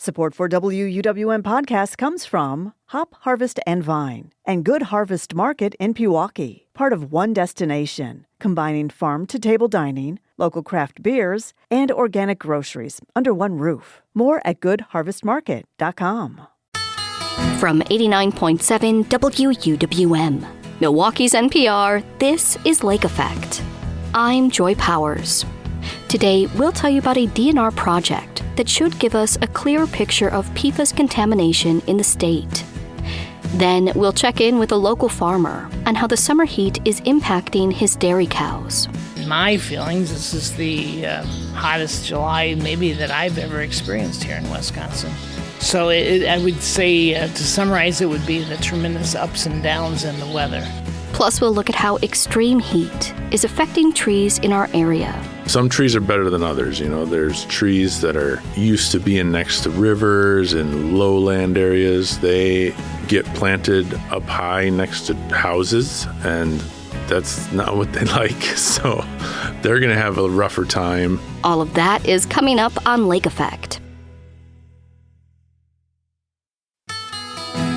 Support for WUWM podcast comes from Hop Harvest and Vine and Good Harvest Market in Pewaukee, part of One Destination, combining farm-to-table dining, local craft beers, and organic groceries under one roof. More at goodharvestmarket.com. From 89.7 WUWM, Milwaukee's NPR, this is Lake Effect. I'm Joy Powers. Today, we'll tell you about a DNR project that should give us a clear picture of PFAS contamination in the state. Then we'll check in with a local farmer on how the summer heat is impacting his dairy cows. In my feelings, this is the hottest July maybe that I've ever experienced here in Wisconsin. So I would say, to summarize, it would be the tremendous ups and downs in the weather. Plus, we'll look at how extreme heat is affecting trees in our area. Some trees are better than others. You know, there's trees that are used to being next to rivers and lowland areas. They get planted up high next to houses, and that's not what they like. So they're going to have a rougher time. All of that is coming up on Lake Effect.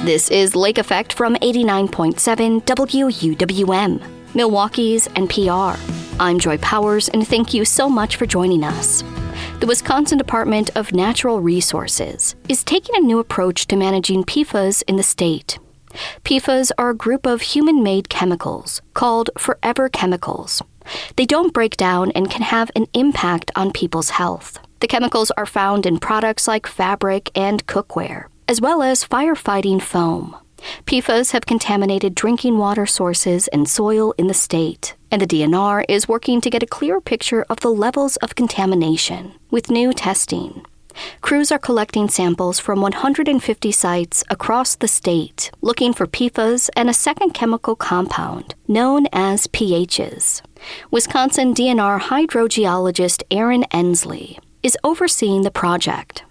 This is Lake Effect from 89.7 WUWM, Milwaukee's NPR. I'm Joy Powers, and thank you so much for joining us. The Wisconsin Department of Natural Resources is taking a new approach to managing PFAS in the state. PFAS are a group of human-made chemicals called forever chemicals. They don't break down and can have an impact on people's health. The chemicals are found in products like fabric and cookware, as well as firefighting foam. PFAS have contaminated drinking water sources and soil in the state, and the DNR is working to get a clearer picture of the levels of contamination with new testing. Crews are collecting samples from 150 sites across the state, looking for PFAS and a second chemical compound known as pHs. Wisconsin DNR hydrogeologist Erin Ensley is overseeing the project.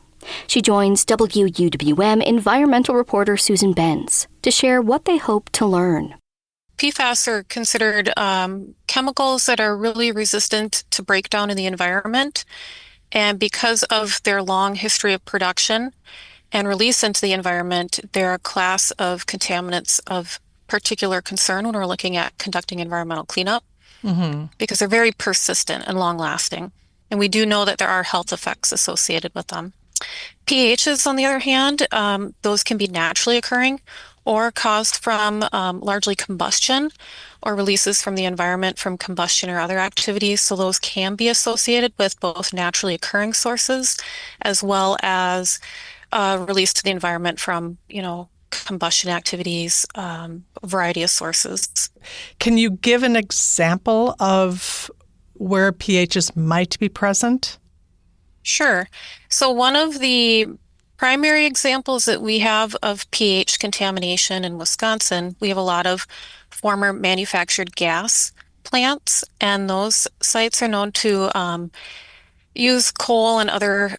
She joins WUWM environmental reporter Susan Benz to share what they hope to learn. PFAS are considered chemicals that are really resistant to breakdown in the environment. And because of their long history of production and release into the environment, they're a class of contaminants of particular concern when we're looking at conducting environmental cleanup, because they're very persistent and long-lasting. And we do know that there are health effects associated with them. pHs, on the other hand, those can be naturally occurring or caused from largely combustion or releases from the environment from combustion or other activities. So those can be associated with both naturally occurring sources as well as release to the environment from, combustion activities, a variety of sources. Can you give an example of where pHs might be present? Sure. So one of the primary examples that we have of pH contamination in Wisconsin, we have a lot of former manufactured gas plants, and those sites are known to use coal and other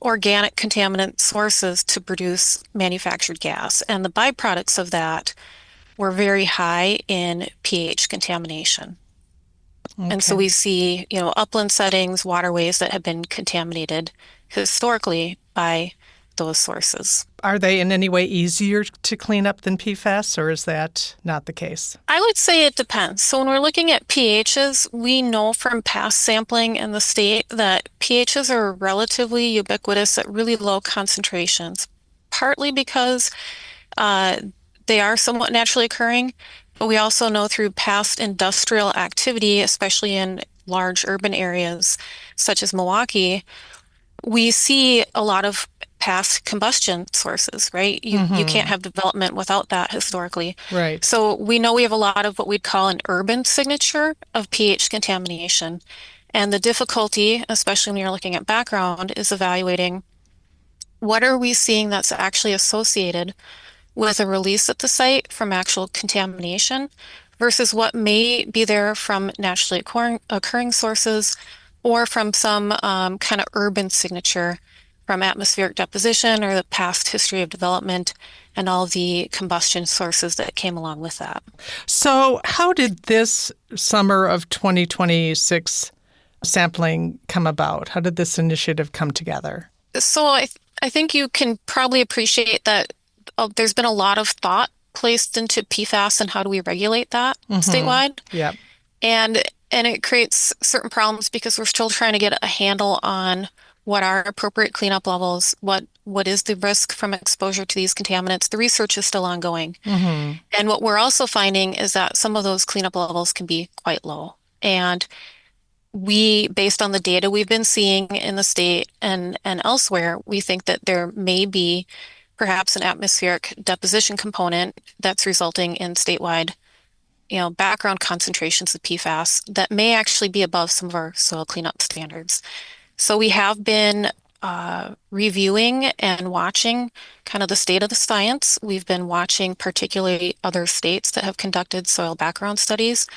organic contaminant sources to produce manufactured gas. And the byproducts of that were very high in pH contamination. Okay. And so we see, upland settings, waterways that have been contaminated historically by those sources. Are they in any way easier to clean up than PFAS, or is that not the case? I would say it depends. So when we're looking at pHs, we know from past sampling in the state that pHs are relatively ubiquitous at really low concentrations, partly because they are somewhat naturally occurring. But we also know through past industrial activity, especially in large urban areas such as Milwaukee, we see a lot of past combustion sources, right? You can't have development without that historically. Right. So we know we have a lot of what we'd call an urban signature of pH contamination. And the difficulty, especially when you're looking at background, is evaluating what are we seeing that's actually associated with a release at the site from actual contamination versus what may be there from naturally occurring sources or from some kind of urban signature from atmospheric deposition or the past history of development and all the combustion sources that came along with that. So how did this summer of 2026 sampling come about? How did this initiative come together? So I think you can probably appreciate that there's been a lot of thought placed into PFAS and how do we regulate that statewide. Yeah. And and it creates certain problems because we're still trying to get a handle on what are appropriate cleanup levels, what is the risk from exposure to these contaminants. The research is still ongoing. And what we're also finding is that some of those cleanup levels can be quite low. And based on the data we've been seeing in the state and elsewhere, we think that there may be perhaps an atmospheric deposition component that's resulting in statewide, background concentrations of PFAS that may actually be above some of our soil cleanup standards. So we have been reviewing and watching kind of the state of the science. We've been watching particularly other states that have conducted soil background studies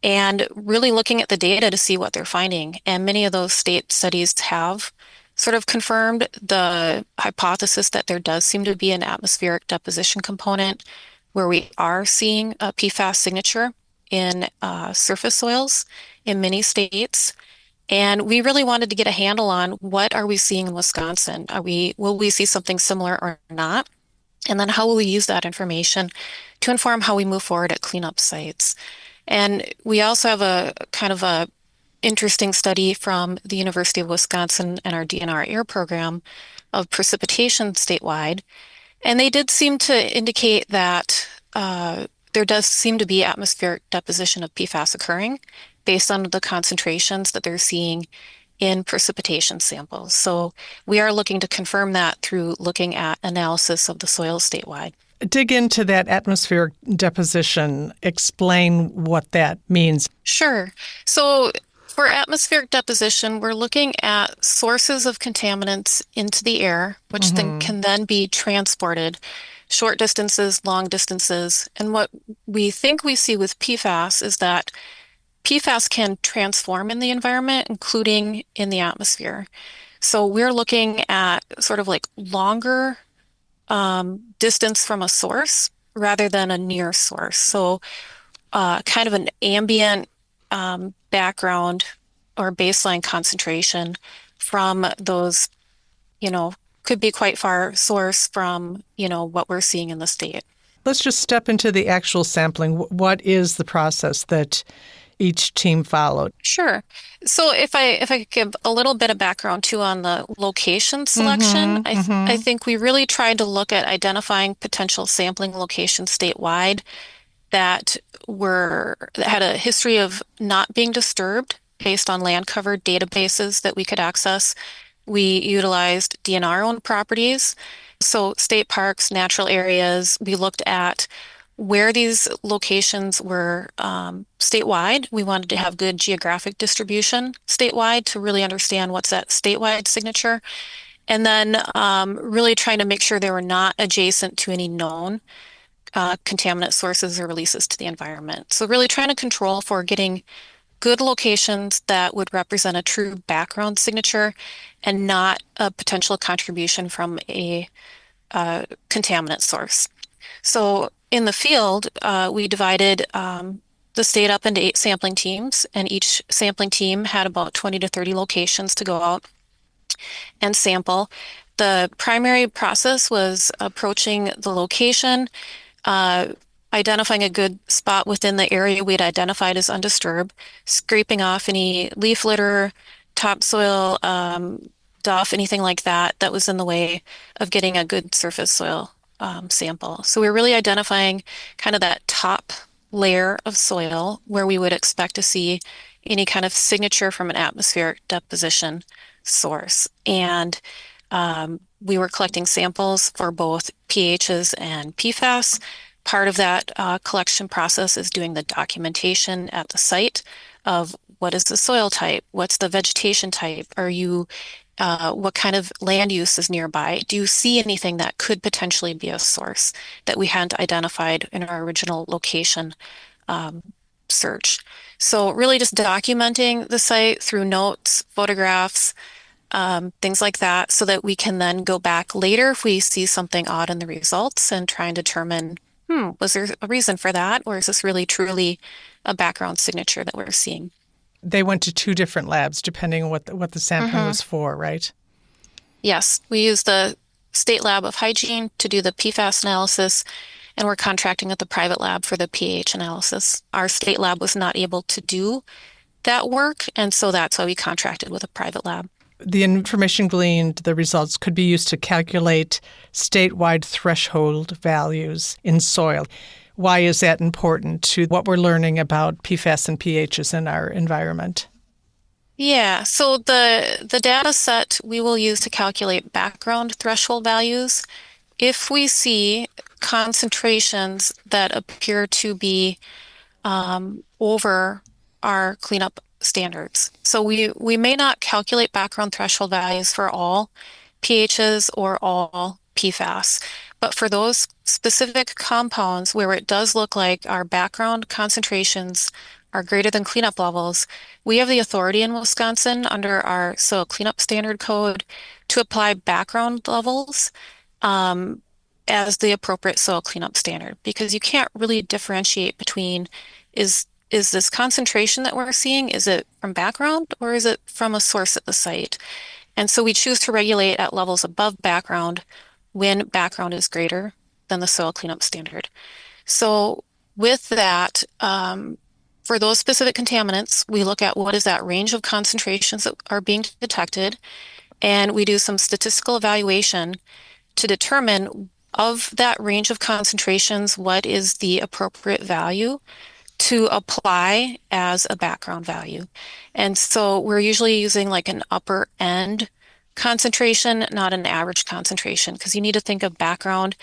and really looking at the data to see what they're finding. And many of those state studies have sort of confirmed the hypothesis that there does seem to be an atmospheric deposition component where we are seeing a PFAS signature in surface soils in many states. And we really wanted to get a handle on what are we seeing in Wisconsin? Will we see something similar or not? And then how will we use that information to inform how we move forward at cleanup sites? And we also have a kind of a interesting study from the University of Wisconsin and our DNR air program of precipitation statewide. And they did seem to indicate that there does seem to be atmospheric deposition of PFAS occurring based on the concentrations that they're seeing in precipitation samples. So we are looking to confirm that through looking at analysis of the soil statewide. Dig into that atmospheric deposition. Explain what that means. Sure. So for atmospheric deposition, we're looking at sources of contaminants into the air, which then can then be transported short distances, long distances. And what we think we see with PFAS is that PFAS can transform in the environment, including in the atmosphere. So we're looking at sort of like longer distance from a source rather than a near source. So kind of an ambient background or baseline concentration from those, could be quite far source from, what we're seeing in the state. Let's just step into the actual sampling. What is the process that each team followed? Sure. So if I could give a little bit of background too on the location selection, I think we really tried to look at identifying potential sampling locations statewide that had a history of not being disturbed based on land covered databases that we could access. We utilized DNR-owned properties, so state parks, natural areas. We looked at where these locations were statewide. We wanted to have good geographic distribution statewide to really understand what's that statewide signature. And then really trying to make sure they were not adjacent to any known contaminant sources or releases to the environment. So really trying to control for getting good locations that would represent a true background signature and not a potential contribution from a contaminant source. So in the field, we divided the state up into 8 sampling teams, and each sampling team had about 20 to 30 locations to go out and sample. The primary process was approaching the location, identifying a good spot within the area we'd identified as undisturbed, scraping off any leaf litter, topsoil, duff, anything like that that was in the way of getting a good surface soil sample. So we're really identifying kind of that top layer of soil where we would expect to see any kind of signature from an atmospheric deposition source. And we were collecting samples for both pHs and PFAS. Part of that collection process is doing the documentation at the site of what is the soil type, what's the vegetation type, what kind of land use is nearby? Do you see anything that could potentially be a source that we hadn't identified in our original location search? So really just documenting the site through notes, photographs, things like that, so that we can then go back later if we see something odd in the results and try and determine, was there a reason for that? Or is this really truly a background signature that we're seeing? They went to 2 different labs depending on what the sampling was for, right? Yes, we use the State Lab of Hygiene to do the PFAS analysis, and we're contracting with the private lab for the pH analysis. Our state lab was not able to do that work, and so that's why we contracted with a private lab. The information gleaned, the results could be used to calculate statewide threshold values in soil. Why is that important to what we're learning about PFAS and pHs in our environment? Yeah, so the data set we will use to calculate background threshold values, if we see concentrations that appear to be over our cleanup standards. So we may not calculate background threshold values for all pHs or all PFAS, but for those specific compounds where it does look like our background concentrations are greater than cleanup levels, we have the authority in Wisconsin under our soil cleanup standard code to apply background levels as the appropriate soil cleanup standard, because you can't really differentiate between is this concentration that we're seeing, is it from background or is it from a source at the site? And so we choose to regulate at levels above background when background is greater than the soil cleanup standard. So with that, for those specific contaminants, we look at what is that range of concentrations that are being detected, and we do some statistical evaluation to determine of that range of concentrations, what is the appropriate value to apply as a background value. And so we're usually using like an upper end concentration, not an average concentration, because you need to think of background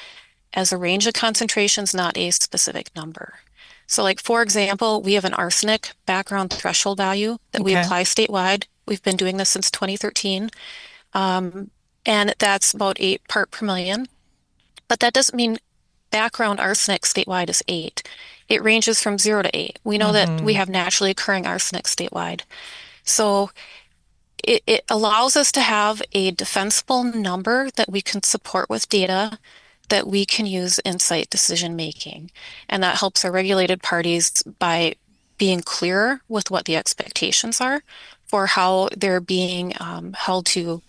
as a range of concentrations, not a specific number. So like, for example, we have an arsenic background threshold value that we apply statewide. We've been doing this since 2013. And that's about 8 part per million. But that doesn't mean background arsenic statewide is 8. It ranges from 0 to 8. We know that we have naturally occurring arsenic statewide. So it allows us to have a defensible number that we can support with data that we can use in site decision making. And that helps our regulated parties by being clearer with what the expectations are for how they're being held to,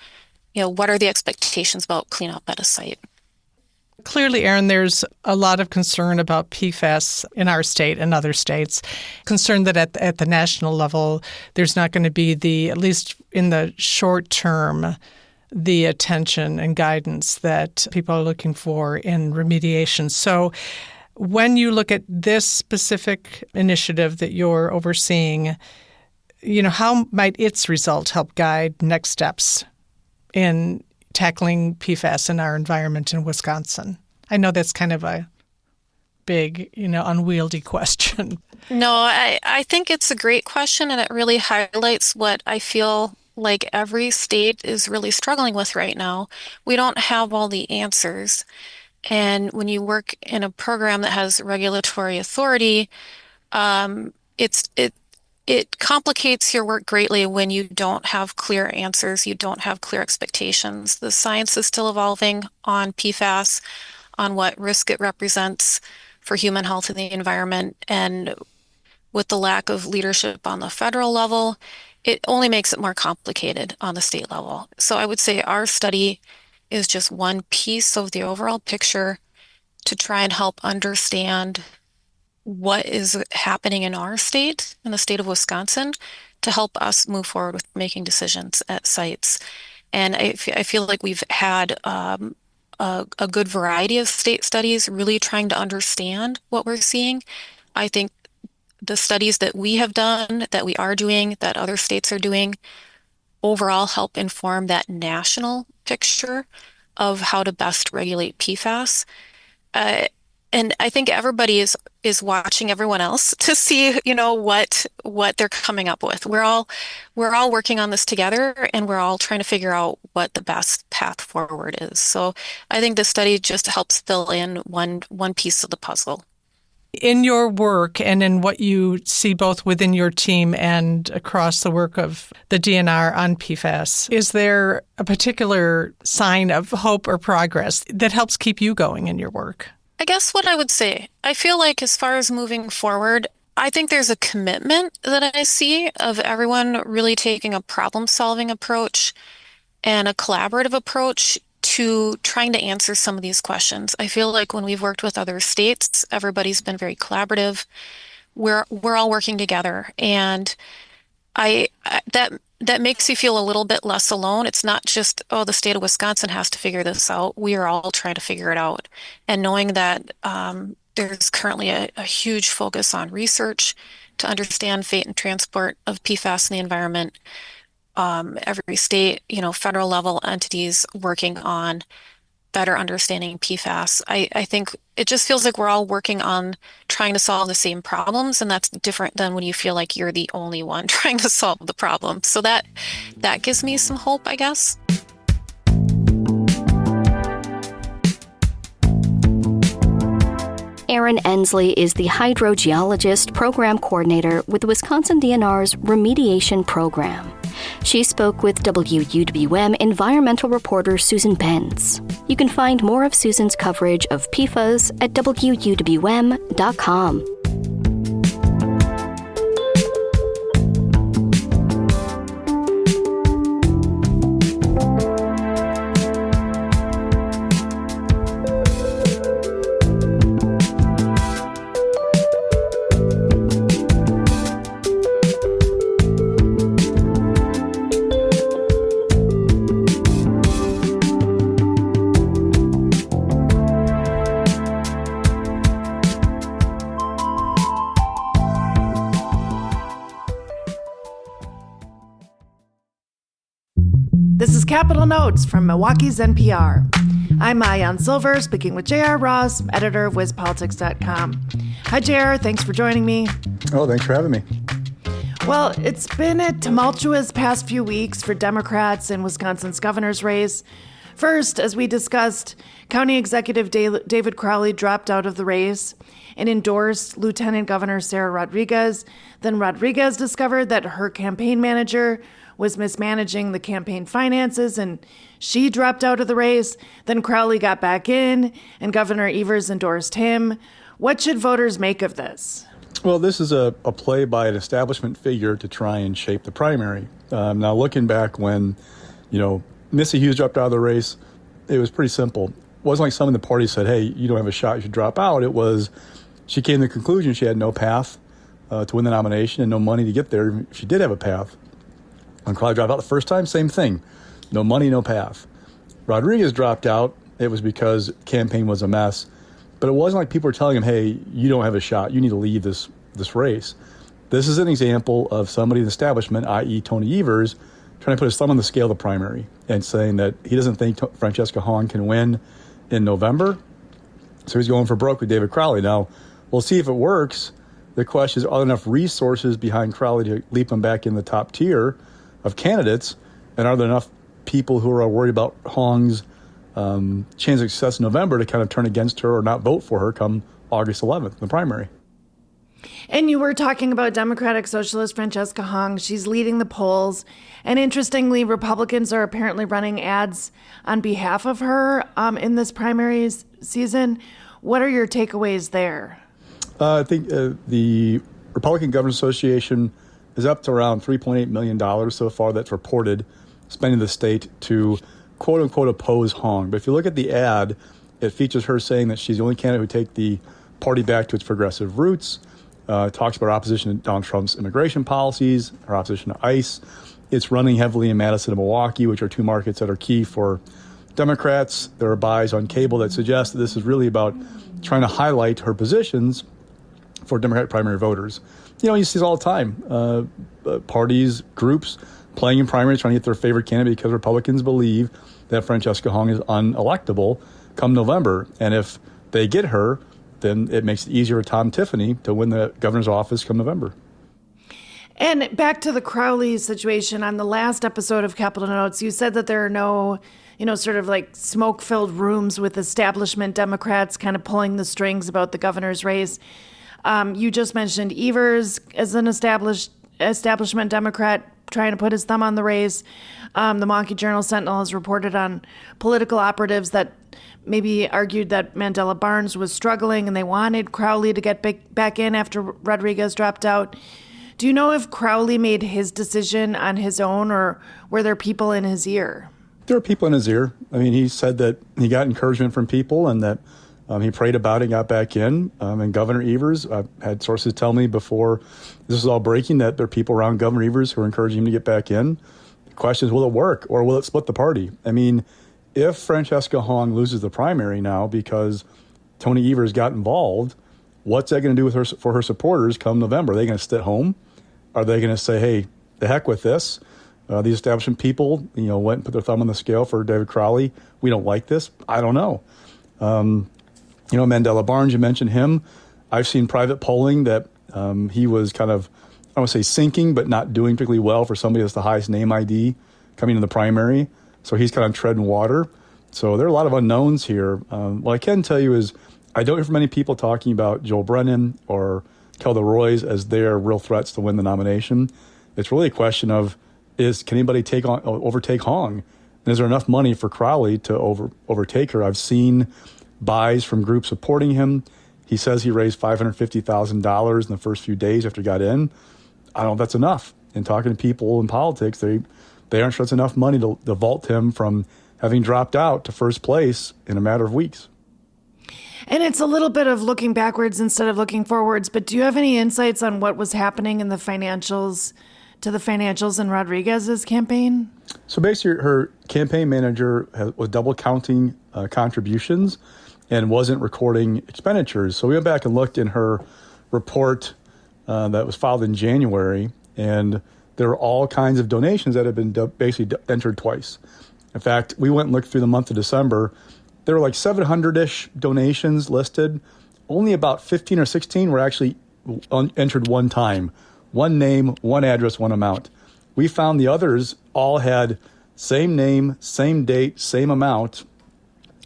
what are the expectations about cleanup at a site. Clearly, Erin, there's a lot of concern about PFAS in our state and other states. Concern that at the national level, there's not going to be at least in the short term, the attention and guidance that people are looking for in remediation. So when you look at this specific initiative that you're overseeing, how might its result help guide next steps in tackling PFAS in our environment in Wisconsin? I know that's kind of a big, unwieldy question. No, I think it's a great question, and it really highlights what I feel like every state is really struggling with right now. We don't have all the answers. And when you work in a program that has regulatory authority, it complicates your work greatly when you don't have clear answers, you don't have clear expectations. The science is still evolving on PFAS, on what risk it represents for human health and the environment. And with the lack of leadership on the federal level, it only makes it more complicated on the state level. So I would say our study is just one piece of the overall picture to try and help understand what is happening in our state, in the state of Wisconsin, to help us move forward with making decisions at sites. And I feel like we've had a good variety of state studies really trying to understand what we're seeing. I think the studies that we have done, that we are doing, that other states are doing, overall help inform that national picture of how to best regulate PFAS. And I think everybody is watching everyone else to see, what they're coming up with. We're all working on this together, and we're all trying to figure out what the best path forward is. So I think this study just helps fill in one piece of the puzzle. In your work and in what you see both within your team and across the work of the DNR on PFAS, is there a particular sign of hope or progress that helps keep you going in your work? I guess what I would say, I feel like as far as moving forward, I think there's a commitment that I see of everyone really taking a problem-solving approach and a collaborative approach to trying to answer some of these questions. I feel like when we've worked with other states, everybody's been very collaborative. We're all working together, and that makes you feel a little bit less alone. It's not just, oh, the state of Wisconsin has to figure this out. We are all trying to figure it out. And knowing that there's currently a huge focus on research to understand fate and transport of PFAS in the environment. Every state, federal level entities working on better understanding PFAS. I think it just feels like we're all working on trying to solve the same problems, and that's different than when you feel like you're the only one trying to solve the problem. So that gives me some hope, I guess. Erin Ensley is the hydrogeologist program coordinator with the Wisconsin DNR's remediation program. She spoke with WUWM environmental reporter Susan Benz. You can find more of Susan's coverage of PFAS at WUWM.com. This is Capital Notes from Milwaukee's NPR. I'm Maayan Silver, speaking with J.R. Ross, editor of WizPolitics.com. Hi, J.R. Thanks for joining me. Oh, thanks for having me. Well, it's been a tumultuous past few weeks for Democrats in Wisconsin's governor's race. First, as we discussed, County Executive David Crowley dropped out of the race and endorsed Lieutenant Governor Sarah Rodriguez. Then Rodriguez discovered that her campaign manager was mismanaging the campaign finances, and she dropped out of the race. Then Crowley got back in, and Governor Evers endorsed him. What should voters make of this? Well, this is a play by an establishment figure to try and shape the primary. Now, looking back when, Missy Hughes dropped out of the race, it was pretty simple. It wasn't like some in the party said, hey, you don't have a shot, you should drop out. It was, she came to the conclusion she had no path to win the nomination and no money to get there. She did have a path. When Crowley dropped out the first time, same thing. No money, no path. Rodriguez dropped out. It was because campaign was a mess. But it wasn't like people were telling him, hey, you don't have a shot. You need to leave this race. This is an example of somebody in the establishment, i.e. Tony Evers, trying to put his thumb on the scale of the primary and saying that he doesn't think Francesca Hahn can win in November. So he's going for broke with David Crowley. Now, we'll see if it works. The question is, are there enough resources behind Crowley to leap him back in the top tier of candidates, and are there enough people who are worried about Hong's chance of success in November to kind of turn against her or not vote for her come August 11th in the primary? And you were talking about Democratic Socialist Francesca Hong. She's leading the polls. And interestingly, Republicans are apparently running ads on behalf of her in this primary season. What are your takeaways there? I think the Republican Governors Association is up to around $3.8 million so far that's reported spending the state to quote-unquote oppose Hong. But if you look at the ad, it features her saying that she's the only candidate who take the party back to its progressive roots, talks about her opposition to Donald Trump's immigration policies, her opposition to ICE. It's running heavily in Madison and Milwaukee, which are two markets that are key for Democrats. There are buys on cable that suggest that this is really about trying to highlight her positions for Democratic primary voters. You see this all the time. Parties, groups playing in primaries, trying to get their favorite candidate because Republicans believe that Francesca Hong is unelectable come November. And if they get her, then it makes it easier for Tom Tiffany to win the governor's office come November. And back to the Crowley situation, on the last episode of Capital Notes, you said that there are no, sort of like smoke-filled rooms with establishment Democrats kind of pulling the strings about the governor's race. You just mentioned Evers as an establishment Democrat trying to put his thumb on the race. The Milwaukee Journal-Sentinel has reported on political operatives that maybe argued that Mandela Barnes was struggling and they wanted Crowley to get back in after Rodriguez dropped out. Do you know if Crowley made his decision on his own, or were there people in his ear? There are people in his ear. I mean, he said that he got encouragement from people and that he prayed about it and got back in. And Governor Evers, I've had sources tell me before this was all breaking that there are people around Governor Evers who are encouraging him to get back in. The question is, will it work or will it split the party? I mean, if Francesca Hong loses the primary now because Tony Evers got involved, what's that going to do with her for her supporters come November? Are they going to sit home? Are they going to say, hey, the heck with this? These establishment people, went and put their thumb on the scale for David Crowley. We don't like this. I don't know. Mandela Barnes, you mentioned him. I've seen private polling that he was kind of, I don't want to say sinking, but not doing particularly well for somebody that's the highest name ID coming in the primary. So he's kind of treading water. So there are a lot of unknowns here. What I can tell you is I don't hear from many people talking about Joel Brennan or Kelda Roys as their real threats to win the nomination. It's really a question of, can anybody overtake Hong? And is there enough money for Crowley to overtake her? I've seen buys from groups supporting him. He says he raised $550,000 in the first few days after he got in. I don't know if that's enough. In talking to people in politics, they aren't sure it's enough money to vault him from having dropped out to first place in a matter of weeks. And it's a little bit of looking backwards instead of looking forwards, but do you have any insights on what was happening in the financials in Rodriguez's campaign? So basically, her campaign manager was double counting contributions and wasn't recording expenditures. So we went back and looked in her report that was filed in January, and there were all kinds of donations that had been basically entered twice. In fact, we went and looked through the month of December. There were like 700-ish donations listed. Only about 15 or 16 were actually entered one time. One name, one address, one amount. We found the others all had same name, same date, same amount,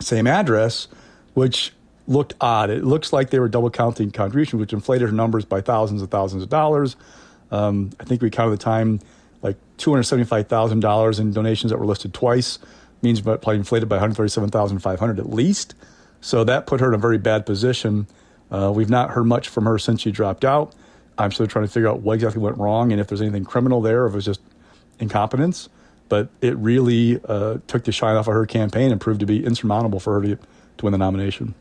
same address, which looked odd. It looks like they were double counting contributions, which inflated her numbers by thousands and thousands of dollars. I think we counted the time like $275,000 in donations that were listed twice, means probably inflated by $137,500 at least. So that put her in a very bad position. We've not heard much from her since she dropped out. I'm still trying to figure out what exactly went wrong and if there's anything criminal there or if it was just incompetence. But it really took the shine off of her campaign and proved to be insurmountable for her to win the nomination.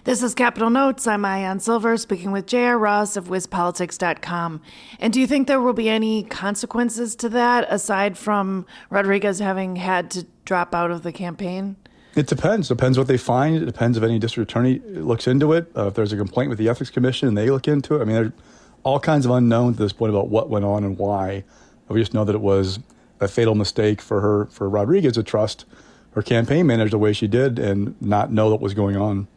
This is Capitol Notes. I'm Ayan Silver, speaking with J.R. Ross of WizPolitics.com. And do you think there will be any consequences to that, aside from Rodriguez having had to drop out of the campaign? It depends. Depends what they find. It depends if any district attorney looks into it. If there's a complaint with the Ethics Commission and they look into it. I mean, there's all kinds of unknowns at this point about what went on and why. We just know that it was a fatal mistake for Rodriguez to trust her campaign manager the way she did and not know what was going on.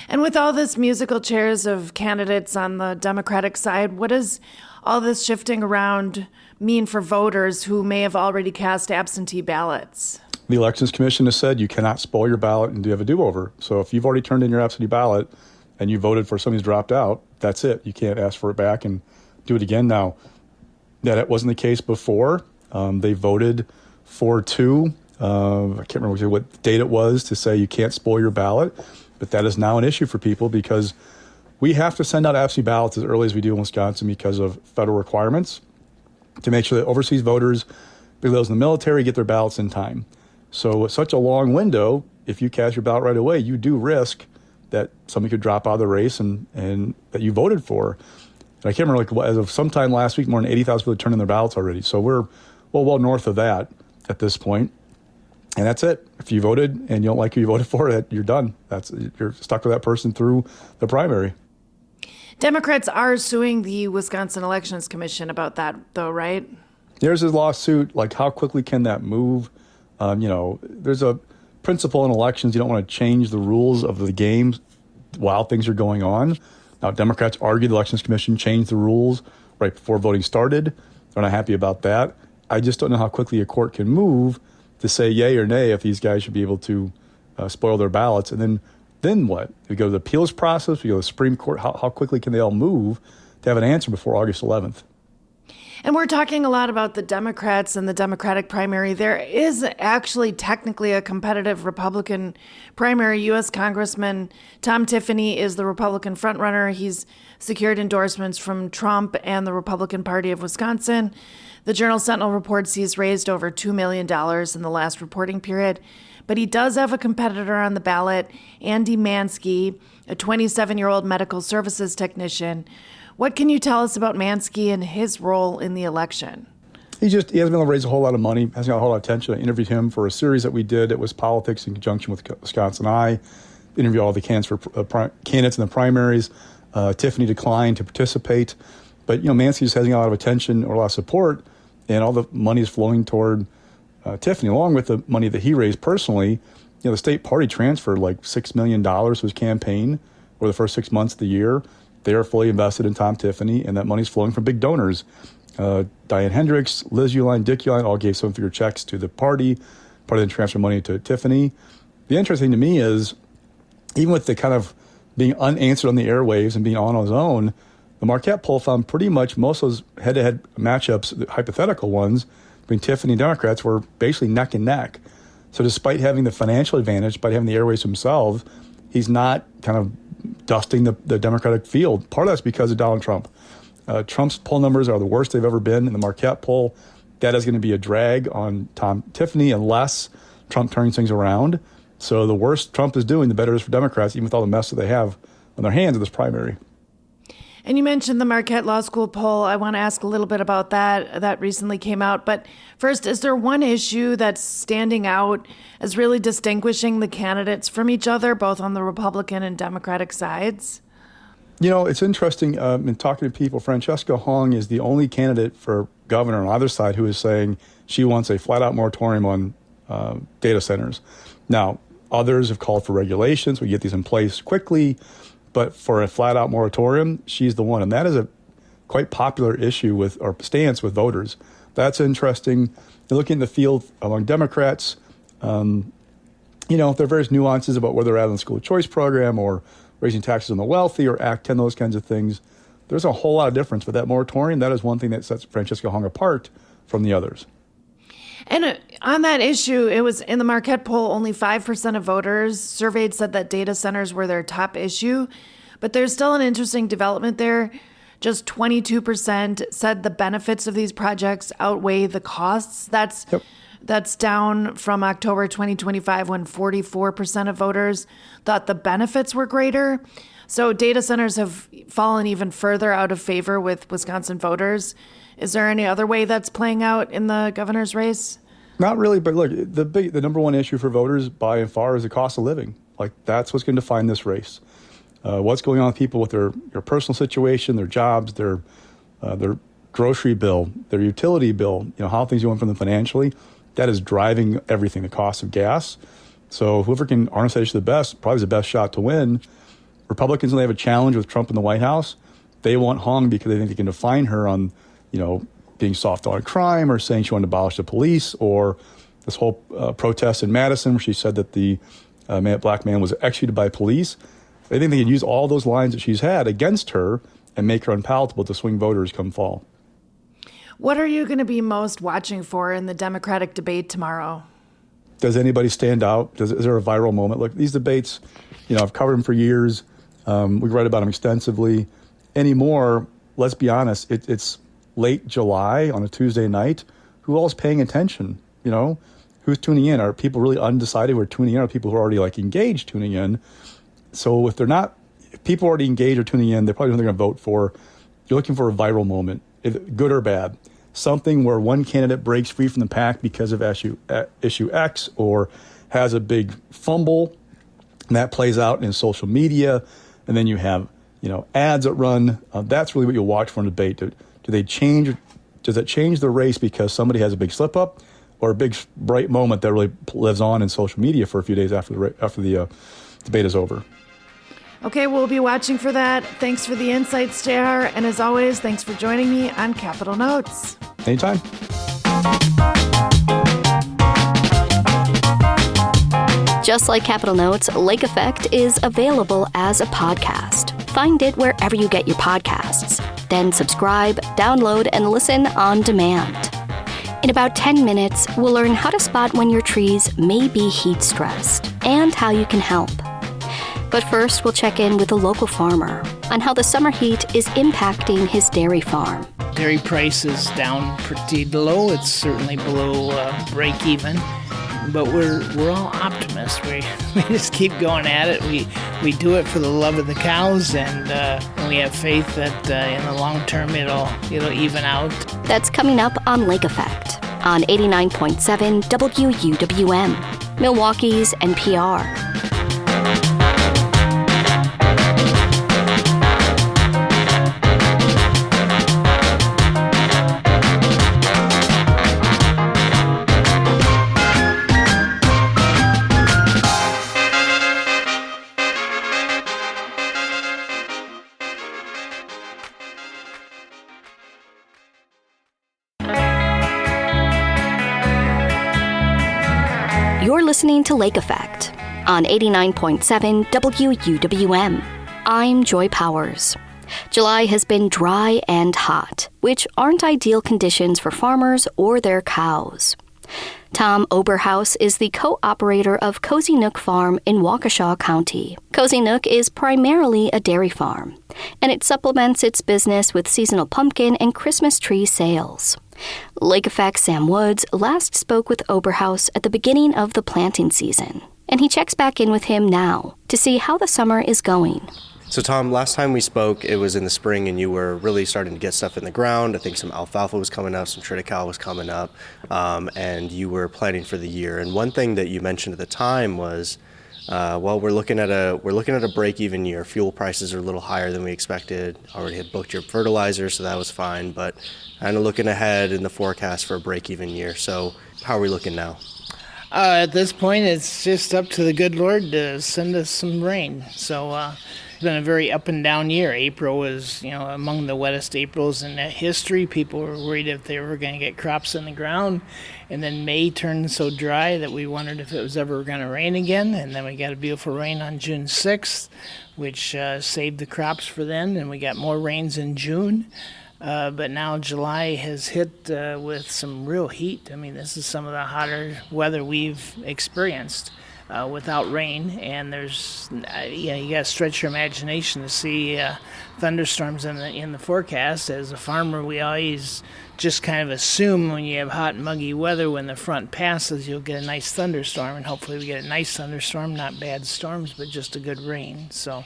And with all this musical chairs of candidates on the Democratic side, what does all this shifting around mean for voters who may have already cast absentee ballots? The Elections Commission has said you cannot spoil your ballot and have a do-over. So if you've already turned in your absentee ballot and you voted for somebody who's dropped out, that's it. You can't ask for it back and do it again. Now, that wasn't the case before. They voted 4-2. I can't remember what date it was to say you can't spoil your ballot. But that is now an issue for people because we have to send out absentee ballots as early as we do in Wisconsin because of federal requirements to make sure that overseas voters, those in the military, get their ballots in time. So with such a long window, if you cast your ballot right away, you do risk that somebody could drop out of the race and that you voted for. And I can't remember, as of sometime last week, more than 80,000 people turned in their ballots already. So we're well north of that at this point. And that's it. If you voted and you don't like who you voted for, you're done. You're stuck with that person through the primary. Democrats are suing the Wisconsin Elections Commission about that, though, right? There's a lawsuit. Like, how quickly can that move? There's a principle in elections. You don't want to change the rules of the game while things are going on. Now, Democrats argue the Elections Commission changed the rules right before voting started. They're not happy about that. I just don't know how quickly a court can move to say yay or nay if these guys should be able to spoil their ballots. And then what? We go to the appeals process, we go to the Supreme Court. How quickly can they all move to have an answer before August 11th? And we're talking a lot about the Democrats and the Democratic primary. There is actually technically a competitive Republican primary. U.S. Congressman Tom Tiffany is the Republican frontrunner. He's secured endorsements from Trump and the Republican Party of Wisconsin. The Journal-Sentinel reports he's raised over $2 million in the last reporting period. But he does have a competitor on the ballot, Andy Mansky, a 27-year-old medical services technician. What can you tell us about Mansky and his role in the election? He hasn't been able to raise a whole lot of money, hasn't got a whole lot of attention. I interviewed him for a series that we did. It was Politics in conjunction with Wisconsin Eye. Interviewed all the candidates in the primaries. Tiffany declined to participate. But, Mansky just hasn't got a lot of attention or a lot of support, and all the money is flowing toward Tiffany, along with the money that he raised personally. The state party transferred like $6 million to his campaign over the first 6 months of the year. They are fully invested in Tom Tiffany, and that money's flowing from big donors. Diane Hendricks, Liz Uline, Dick Uline all gave seven-figure checks to the party. Party then transferred money to Tiffany. The interesting to me is, even with the kind of being unanswered on the airwaves and being on his own, the Marquette poll found pretty much most of those head-to-head matchups, the hypothetical ones, between Tiffany and Democrats were basically neck and neck. So despite having the financial advantage, despite having the airwaves himself, he's not kind of dusting the Democratic field. Part of that's because of Donald Trump. Trump's poll numbers are the worst they've ever been in the Marquette poll. That is going to be a drag on Tom Tiffany unless Trump turns things around. So the worse Trump is doing, the better it is for Democrats, even with all the mess that they have on their hands in this primary. And you mentioned the Marquette Law School poll. I want to ask a little bit about that. That recently came out. But first, is there one issue that's standing out as really distinguishing the candidates from each other, both on the Republican and Democratic sides? It's interesting in talking to people. Francesca Hong is the only candidate for governor on either side who is saying she wants a flat-out moratorium on data centers. Now, others have called for regulations. We get these in place quickly. But for a flat-out moratorium, she's the one. And that is a quite popular issue or stance with voters. That's interesting. You're looking at the field among Democrats. There are various nuances about where they're at on the school choice program or raising taxes on the wealthy or Act 10, those kinds of things. There's a whole lot of difference. But that moratorium, that is one thing that sets Francesca Hong apart from the others. And on that issue, it was in the Marquette poll, only 5% of voters surveyed said that data centers were their top issue. But there's still an interesting development there. Just 22% said the benefits of these projects outweigh the costs. That's down from October 2025 when 44% of voters thought the benefits were greater. So data centers have fallen even further out of favor with Wisconsin voters. Is there any other way that's playing out in the governor's race? Not really, but look, the number one issue for voters by and far is the cost of living. Like, that's what's going to define this race. What's going on with people with their personal situation, their jobs, their grocery bill, their utility bill, how things are going for them financially, that is driving everything, the cost of gas. So whoever can harness that issue the best, probably is the best shot to win. Republicans, when they have a challenge with Trump in the White House, they want Hong because they think they can define her on, being soft on crime or saying she wanted to abolish the police, or this whole protest in Madison where she said that the black man was executed by police. They think they can use all those lines that she's had against her and make her unpalatable to swing voters come fall. What are you going to be most watching for in the Democratic debate tomorrow? Does anybody stand out? Is there a viral moment? Look, these debates, I've covered them for years. We write about them extensively. Anymore, let's be honest, it's late July on a Tuesday night. Who all is paying attention? Who's tuning in? Are people really undecided who are tuning in? Are people who are already engaged tuning in? So if people already engaged or tuning in, they probably know they're going to vote for. You're looking for a viral moment, good or bad. Something where one candidate breaks free from the pack because of issue X or has a big fumble, and that plays out in social media. And then you have, ads that run. That's really what you'll watch for in a debate. Does it change the race because somebody has a big slip up, or a big bright moment that really lives on in social media for a few days after the debate is over? Okay, we'll be watching for that. Thanks for the insights, JR. And as always, thanks for joining me on Capitol Notes. Anytime. Just like Capitol Notes, Lake Effect is available as a podcast. Find it wherever you get your podcasts. Then subscribe, download, and listen on demand. In about 10 minutes, we'll learn how to spot when your trees may be heat stressed and how you can help. But first, we'll check in with a local farmer on how the summer heat is impacting his dairy farm. Dairy price is down pretty low. It's certainly below break even. But we're all optimists. We just keep going at it. We do it for the love of the cows, and we have faith that in the long term it'll even out. That's coming up on Lake Effect on 89.7 WUWM, Milwaukee's NPR. You're listening to Lake Effect on 89.7 WUWM. I'm Joy Powers. July has been dry and hot, which aren't ideal conditions for farmers or their cows. Tom Oberhaus is the co-operator of Cozy Nook Farm in Waukesha County. Cozy Nook is primarily a dairy farm, and it supplements its business with seasonal pumpkin and Christmas tree sales. Lake Effect's Sam Woods last spoke with Oberhaus at the beginning of the planting season, and he checks back in with him now to see how the summer is going. So Tom, last time we spoke, it was in the spring and you were really starting to get stuff in the ground. I think some alfalfa was coming up, some triticale was coming up, and you were planning for the year. And one thing that you mentioned at the time was, we're looking at a break-even year. Fuel prices are a little higher than we expected. Already had booked your fertilizer, so that was fine, but kind of looking ahead in the forecast for a break-even year. So how are we looking now? At this point, it's just up to the good Lord to send us some rain. So it's been a very up and down year. April was, among the wettest Aprils in history. People were worried if they were going to get crops in the ground. And then May turned so dry that we wondered if it was ever going to rain again. And then we got a beautiful rain on June 6th, which saved the crops for then. And we got more rains in June. But now July has hit with some real heat. I mean, this is some of the hotter weather we've experienced without rain. And there's, you got to stretch your imagination to see thunderstorms in the forecast. As a farmer, we always just kind of assume when you have hot, muggy weather, when the front passes, you'll get a nice thunderstorm. And hopefully we get a nice thunderstorm, not bad storms, but just a good rain. So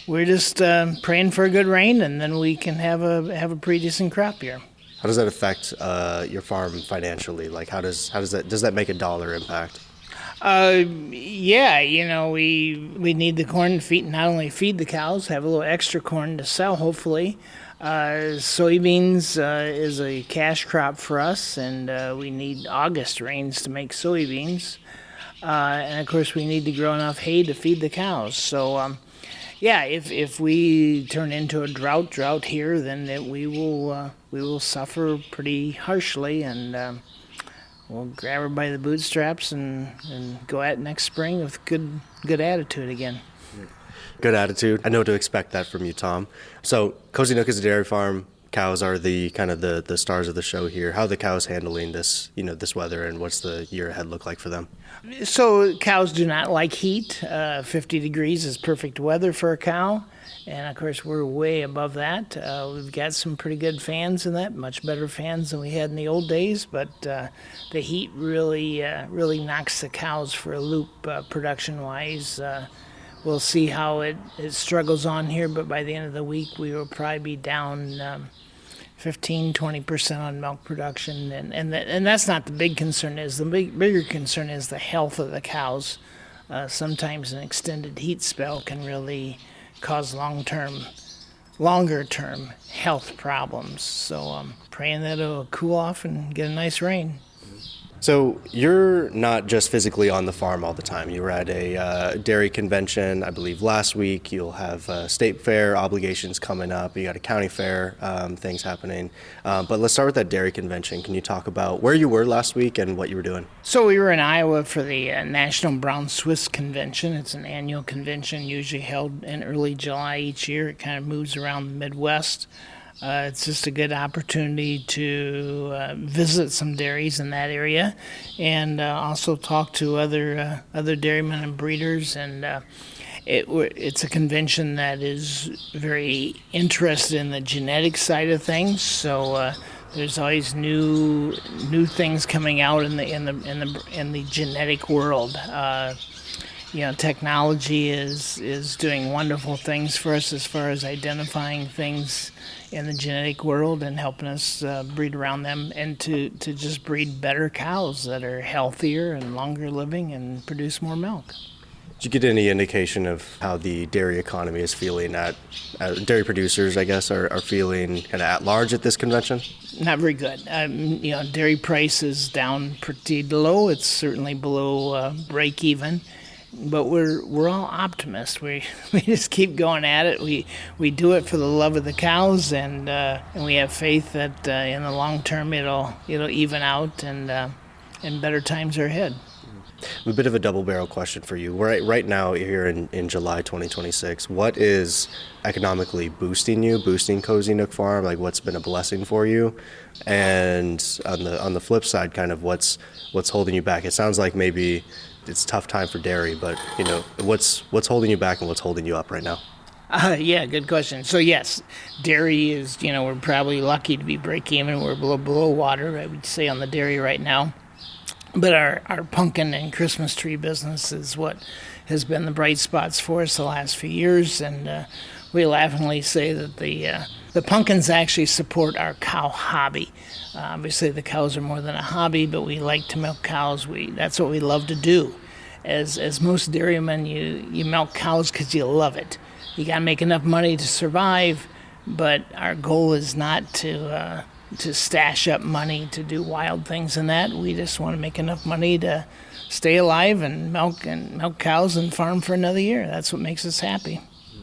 we're just praying for a good rain, and then we can have a pretty decent crop year. How does that affect your farm financially? Like, does that make a dollar impact? Yeah, we need the corn to not only feed the cows, have a little extra corn to sell, hopefully. Soybeans is a cash crop for us, and we need August rains to make soybeans. And of course, we need to grow enough hay to feed the cows. So, if we turn into a drought here, then we will suffer pretty harshly, and we'll grab her by the bootstraps and go at it next spring with good attitude again. Good attitude. I know to expect that from you, Tom. So Cozy Nook is a dairy farm. Cows are the kind of the stars of the show here. How are the cows handling this weather, and what's the year ahead look like for them? So cows do not like heat. 50 degrees is perfect weather for a cow. And of course, we're way above that. We've got some pretty good fans in that, much better fans than we had in the old days. But the heat really knocks the cows for a loop production-wise. We'll see how it struggles on here, but by the end of the week, we will probably be down 15-20% on milk production, and that's not the big concern. The bigger concern is the health of the cows. Sometimes an extended heat spell can really cause longer term health problems. So I'm praying that it'll cool off and get a nice rain. So you're not just physically on the farm all the time. You were at a dairy convention, I believe, last week. You'll have state fair obligations coming up. You got a county fair things happening. But let's start with that dairy convention. Can you talk about where you were last week and what you were doing? So we were in Iowa for the National Brown Swiss Convention. It's an annual convention usually held in early July each year. It kind of moves around the Midwest. It's just a good opportunity to visit some dairies in that area, and also talk to other dairymen and breeders. And it's a convention that is very interested in the genetic side of things. So there's always new things coming out in the genetic world. Technology is doing wonderful things for us as far as identifying things in the genetic world and helping us breed around them, and to just breed better cows that are healthier and longer living and produce more milk. Did you get any indication of how the dairy economy is feeling at dairy producers, I guess, are feeling kind of at large at this convention? Not very good. Dairy price is down pretty low. It's certainly below break even. But we're all optimists. We just keep going at it. We do it for the love of the cows, and we have faith that in the long term it'll even out, and better times are ahead. A bit of a double barrel question for you. Right now here in July 2026, what is economically boosting Cozy Nook Farm? Like, what's been a blessing for you? And on the flip side, kind of what's holding you back? It sounds like maybe it's a tough time for dairy, but what's holding you back and what's holding you up right now? Yeah, good question. So yes, dairy is, we're probably lucky to be break even. We're below water, I would say, on the dairy right now. But our pumpkin and Christmas tree business is what has been the bright spots for us the last few years, and we laughingly say that the pumpkins actually support our cow hobby. Obviously, the cows are more than a hobby, but we like to milk cows. That's what we love to do. As most dairymen, you milk cows because you love it. You got to make enough money to survive, but our goal is not to stash up money to do wild things in that. We just want to make enough money to stay alive and milk cows and farm for another year. That's what makes us happy.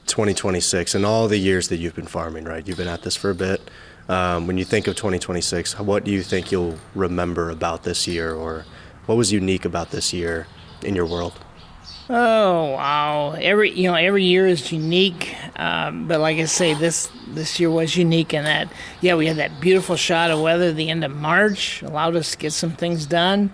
2026 and all the years that you've been farming, right? You've been at this for a bit. When you think of 2026, what do you think you'll remember about this year, or what was unique about this year in your world? Oh wow! Every year is unique, but like I say, this year was unique in that we had that beautiful shot of weather at the end of March, allowed us to get some things done,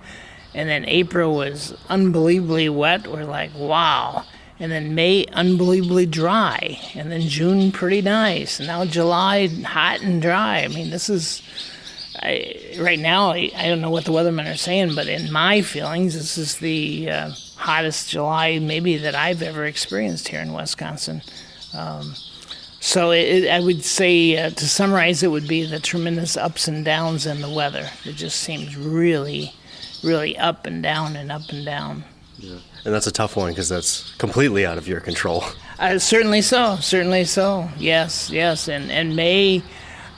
and then April was unbelievably wet. We're like, wow. And then May, unbelievably dry. And then June, pretty nice. And now July, hot and dry. I mean, this is, right now, I don't know what the weathermen are saying, but in my feelings, this is the hottest July maybe that I've ever experienced here in Wisconsin. So I would say, to summarize, it would be the tremendous ups and downs in the weather. It just seems really, really up and down and up and down. Yeah. And that's a tough one because that's completely out of your control. Certainly so. Yes. And May,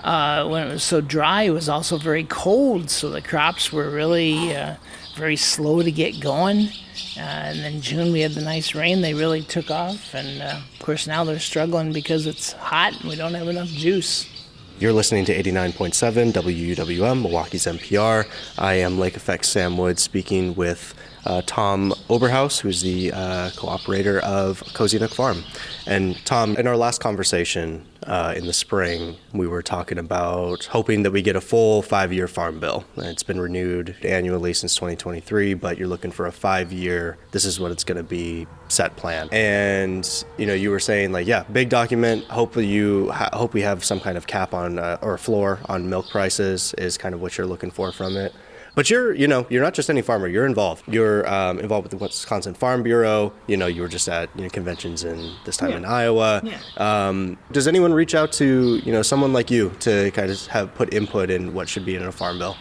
when it was so dry, it was also very cold, so the crops were really very slow to get going. And then June, we had the nice rain. They really took off. And, of course, now they're struggling because it's hot and we don't have enough juice. You're listening to 89.7 WUWM, Milwaukee's NPR. I am Lake Effect Sam Wood, speaking with Tom Oberhaus, who's the co-operator of Cozy Nook Farm. And Tom, in our last conversation in the spring, we were talking about hoping that we get a full 5-year farm bill. It's been renewed annually since 2023, but you're looking for a 5-year, this is what it's going to be, set plan. And, you were saying, big document, hope we have some kind of cap on, or floor on milk prices is kind of what you're looking for from it. But you're not just any farmer. You're involved. You're involved with the Wisconsin Farm Bureau. You were just at conventions this time in Iowa. Yeah. Does anyone reach out to someone like you to kind of have put input in what should be in a farm bill?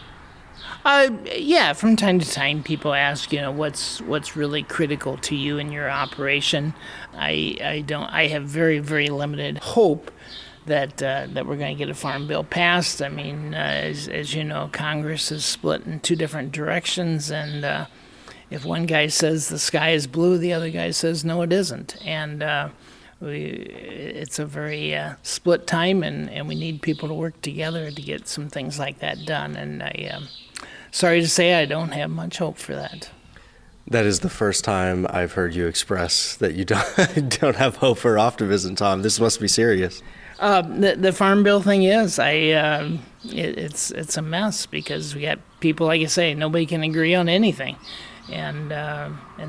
Yeah, from time to time, people ask, what's really critical to you in your operation. I have very, very limited hope that we're going to get a farm bill passed. I mean, as you know, Congress is split in two different directions, and if one guy says the sky is blue, the other guy says no, it isn't. And it's a very split time, and we need people to work together to get some things like that done. And sorry to say, I don't have much hope for that. That is the first time I've heard you express that you don't have hope or optimism, Tom. This must be serious. The farm bill thing is, it's a mess because we got people, like you say, nobody can agree on anything, and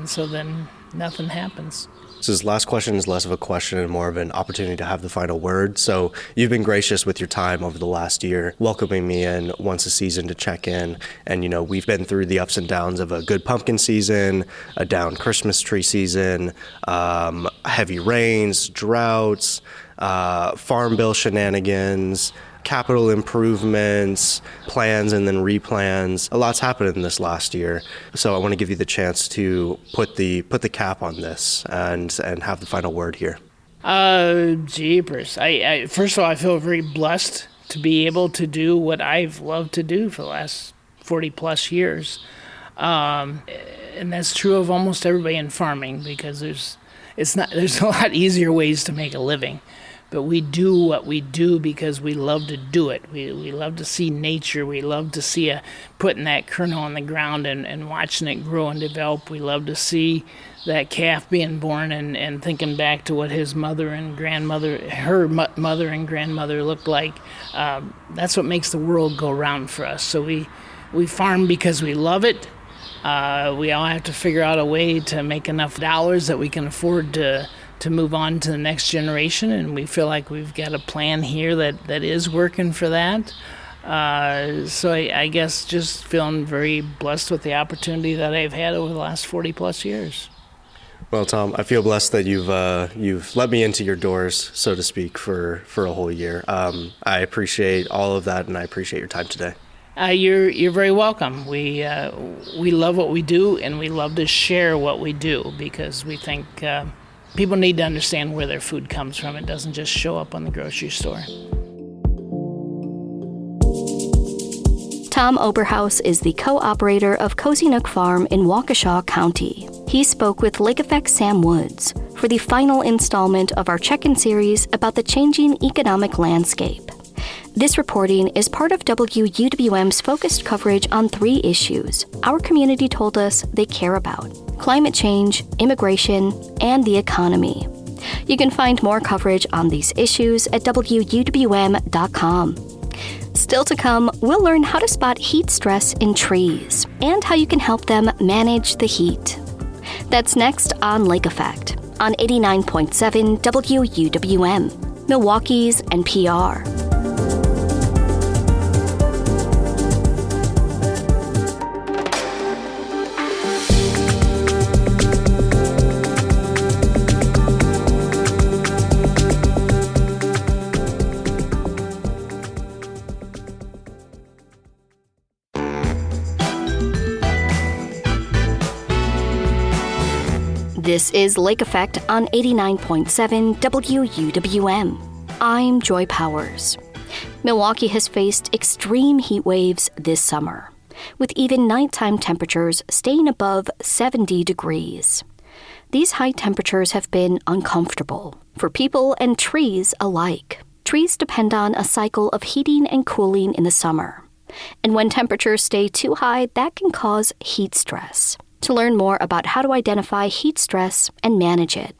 so then nothing happens. So this last question is less of a question and more of an opportunity to have the final word. So you've been gracious with your time over the last year, welcoming me in once a season to check in. And, we've been through the ups and downs of a good pumpkin season, a down Christmas tree season, heavy rains, droughts, farm bill shenanigans, capital improvements, plans and then replans. A lot's happened in this last year. So I want to give you the chance to put the cap on this and have the final word here. Jeepers. I first of all, I feel very blessed to be able to do what I've loved to do for the last 40 plus years. And that's true of almost everybody in farming because there's a lot easier ways to make a living. But we do what we do because we love to do it. We love to see nature. We love to see putting that kernel on the ground and watching it grow and develop. We love to see that calf being born and thinking back to what his mother and grandmother, her mother and grandmother looked like. That's what makes the world go round for us. So we farm because we love it. We all have to figure out a way to make enough dollars that we can afford to move on to the next generation, and we feel like we've got a plan here that is working for that. So I guess just feeling very blessed with the opportunity that I've had over the last 40 plus years. Well, Tom, I feel blessed that you've let me into your doors, so to speak, for a whole year. I appreciate all of that, and I appreciate your time today. You're very welcome. We love what we do, and we love to share what we do because we think people need to understand where their food comes from. It doesn't just show up on the grocery store. Tom Oberhaus is the co-operator of Cozy Nook Farm in Waukesha County. He spoke with Lake Effect Sam Woods for the final installment of our check-in series about the changing economic landscape. This reporting is part of WUWM's focused coverage on 3 issues our community told us they care about: climate change, immigration, and the economy. You can find more coverage on these issues at WUWM.com. Still to come, we'll learn how to spot heat stress in trees and how you can help them manage the heat. That's next on Lake Effect on 89.7 WUWM, Milwaukee's NPR. This is Lake Effect on 89.7 WUWM. I'm Joy Powers. Milwaukee has faced extreme heat waves this summer, with even nighttime temperatures staying above 70 degrees. These high temperatures have been uncomfortable for people and trees alike. Trees depend on a cycle of heating and cooling in the summer, and when temperatures stay too high, that can cause heat stress. To learn more about how to identify heat stress and manage it,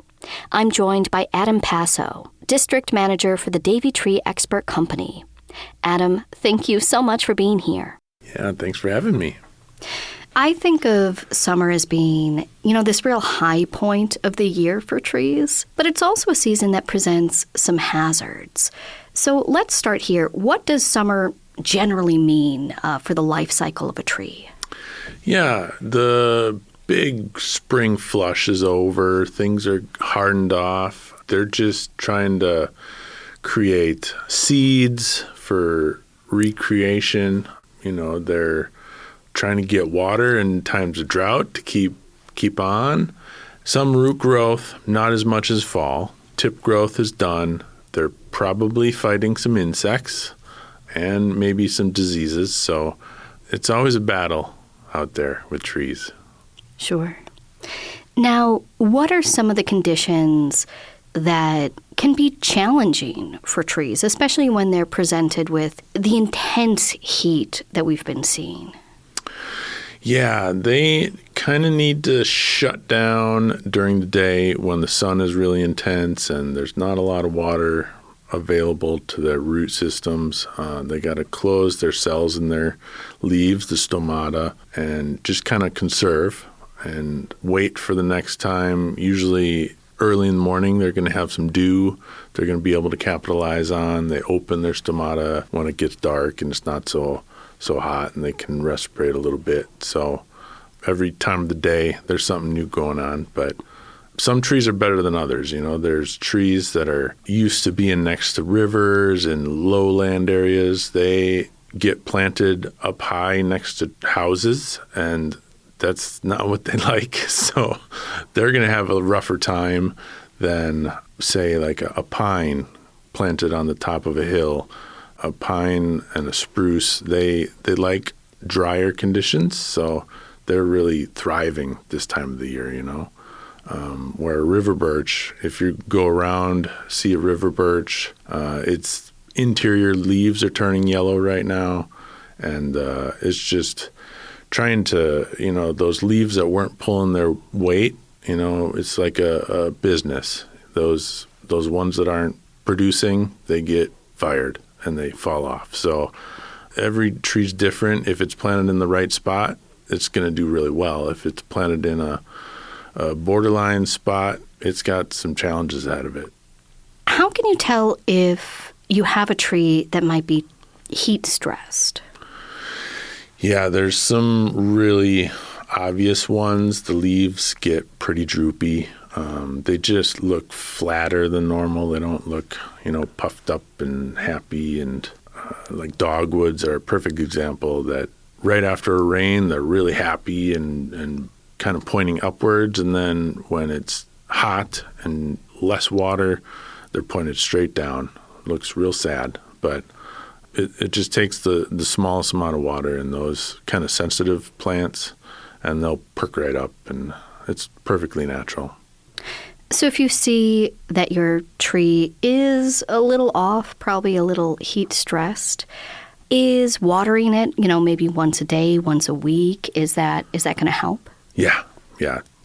I'm joined by Adam Passo, District Manager for the Davy Tree Expert Company. Adam, thank you so much for being here. Yeah, thanks for having me. I think of summer as being, this real high point of the year for trees, but it's also a season that presents some hazards. So let's start here. What does summer generally mean for the life cycle of a tree? Yeah, the big spring flush is over. Things are hardened off. They're just trying to create seeds for recreation. They're trying to get water in times of drought to keep on. Some root growth, not as much as fall. Tip growth is done. They're probably fighting some insects and maybe some diseases. So it's always a battle out there with trees. Sure. Now, what are some of the conditions that can be challenging for trees, especially when they're presented with the intense heat that we've been seeing? Yeah, they kind of need to shut down during the day when the sun is really intense and there's not a lot of water available to their root systems. They got to close their cells in their leaves, the stomata, and just kind of conserve and wait for the next time. Usually early in the morning, they're going to have some dew they're going to be able to capitalize on. They open their stomata when it gets dark and it's not so hot, and they can respirate a little bit. So every time of the day, there's something new going on. But some trees are better than others. There's trees that are used to being next to rivers and lowland areas. They get planted up high next to houses, and that's not what they like. So they're going to have a rougher time than, say, like a pine planted on the top of a hill. A pine and a spruce, they like drier conditions, so they're really thriving this time of the year, Where a river birch, if you go around, see a river birch, its interior leaves are turning yellow right now, and it's just trying to, those leaves that weren't pulling their weight, it's like a business. Those ones that aren't producing, they get fired and they fall off. So every tree's different. If it's planted in the right spot, it's going to do really well. If it's planted in a borderline spot, it's got some challenges out of it. How can you tell if you have a tree that might be heat stressed? Yeah, there's some really obvious ones. The leaves get pretty droopy. They just look flatter than normal. They don't look, puffed up and happy. And like dogwoods are a perfect example that right after a rain, they're really happy and kind of pointing upwards. And then when it's hot and less water, they're pointed straight down. It looks real sad, but it just takes the smallest amount of water in those kind of sensitive plants, and they'll perk right up, and it's perfectly natural. So if you see that your tree is a little off, probably a little heat stressed, is watering it, maybe once a day, once a week, is that going to help? Yeah.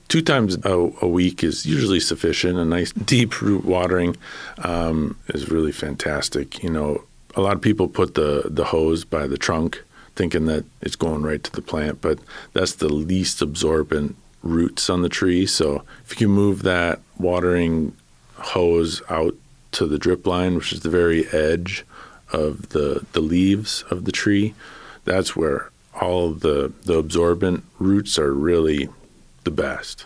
2 times a week is usually sufficient. A nice deep root watering is really fantastic. A lot of people put the hose by the trunk thinking that it's going right to the plant, but that's the least absorbent roots on the tree. So if you can move that watering hose out to the drip line, which is the very edge of the leaves of the tree, that's where all of the absorbent roots are really the best.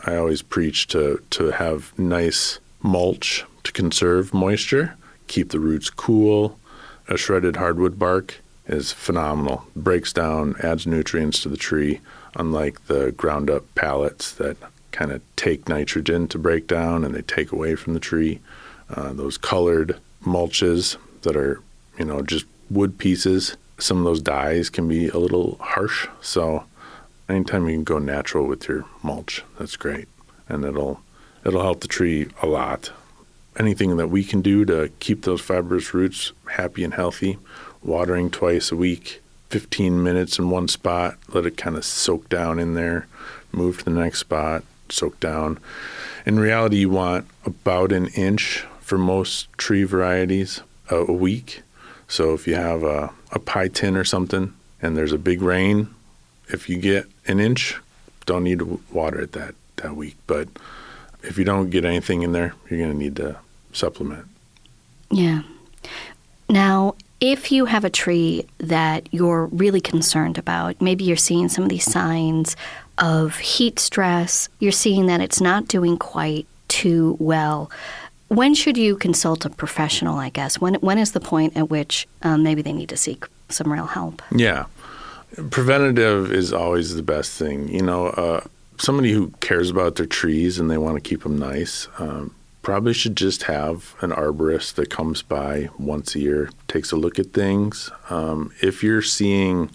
I always preach to have nice mulch to conserve moisture, keep the roots cool. A shredded hardwood bark is phenomenal. Breaks down, adds nutrients to the tree, unlike the ground up pallets that kind of take nitrogen to break down and they take away from the tree. Those colored mulches that are, just wood pieces, some of those dyes can be a little harsh. So anytime you can go natural with your mulch, that's great. And it'll help the tree a lot. Anything that we can do to keep those fibrous roots happy and healthy, watering twice a week, 15 minutes in one spot, let it kind of soak down in there, move to the next spot, soak down. In reality, you want about an inch for most tree varieties a week. So if you have a pie tin or something and there's a big rain, if you get an inch, don't need to water it that week. But if you don't get anything in there, you're going to need to supplement. Yeah. Now, if you have a tree that you're really concerned about, maybe you're seeing some of these signs of heat stress, you're seeing that it's not doing quite too well, when should you consult a professional, I guess? When is the point at which maybe they need to seek some real help? Yeah. Preventative is always the best thing. Somebody who cares about their trees and they want to keep them nice probably should just have an arborist that comes by once a year, takes a look at things. If you're seeing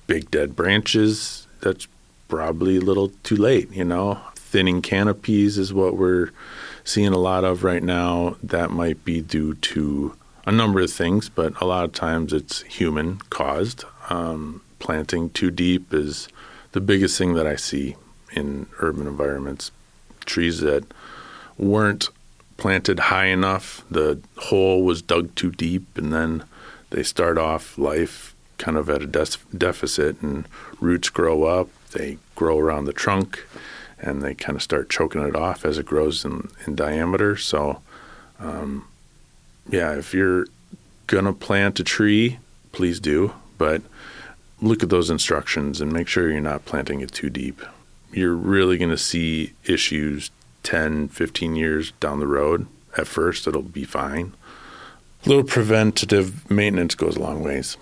big dead branches, that's probably a little too late, Thinning canopies is what we're seeing a lot of right now. That might be due to a number of things, but a lot of times it's human caused. Planting too deep is the biggest thing that I see in urban environments. Trees that weren't planted high enough, the hole was dug too deep, and then they start off life kind of at a deficit, and roots grow up, they grow around the trunk, and they kind of start choking it off as it grows in diameter. So, if you're going to plant a tree, please do, but look at those instructions and make sure you're not planting it too deep. You're really going to see issues 10, 15 years down the road. At first, it'll be fine. A little preventative maintenance goes a long ways.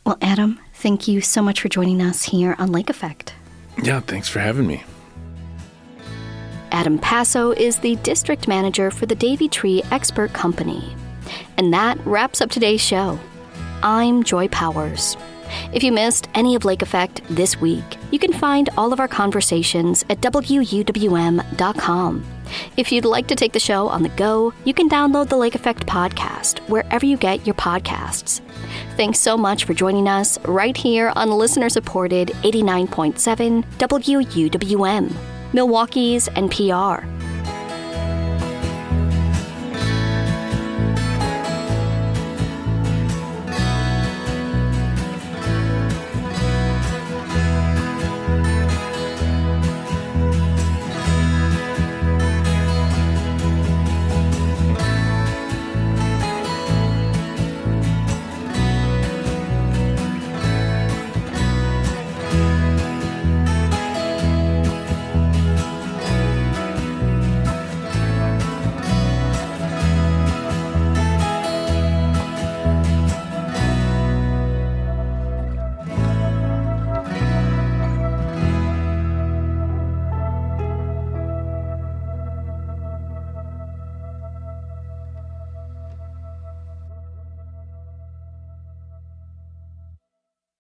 Well, Adam, thank you so much for joining us here on Lake Effect. Yeah, thanks for having me. Adam Passo is the district manager for the Davy Tree Expert Company. And that wraps up today's show. I'm Joy Powers. If you missed any of Lake Effect this week, you can find all of our conversations at WUWM.com. If you'd like to take the show on the go, you can download the Lake Effect podcast wherever you get your podcasts. Thanks so much for joining us right here on listener-supported 89.7 WUWM, Milwaukee's NPR.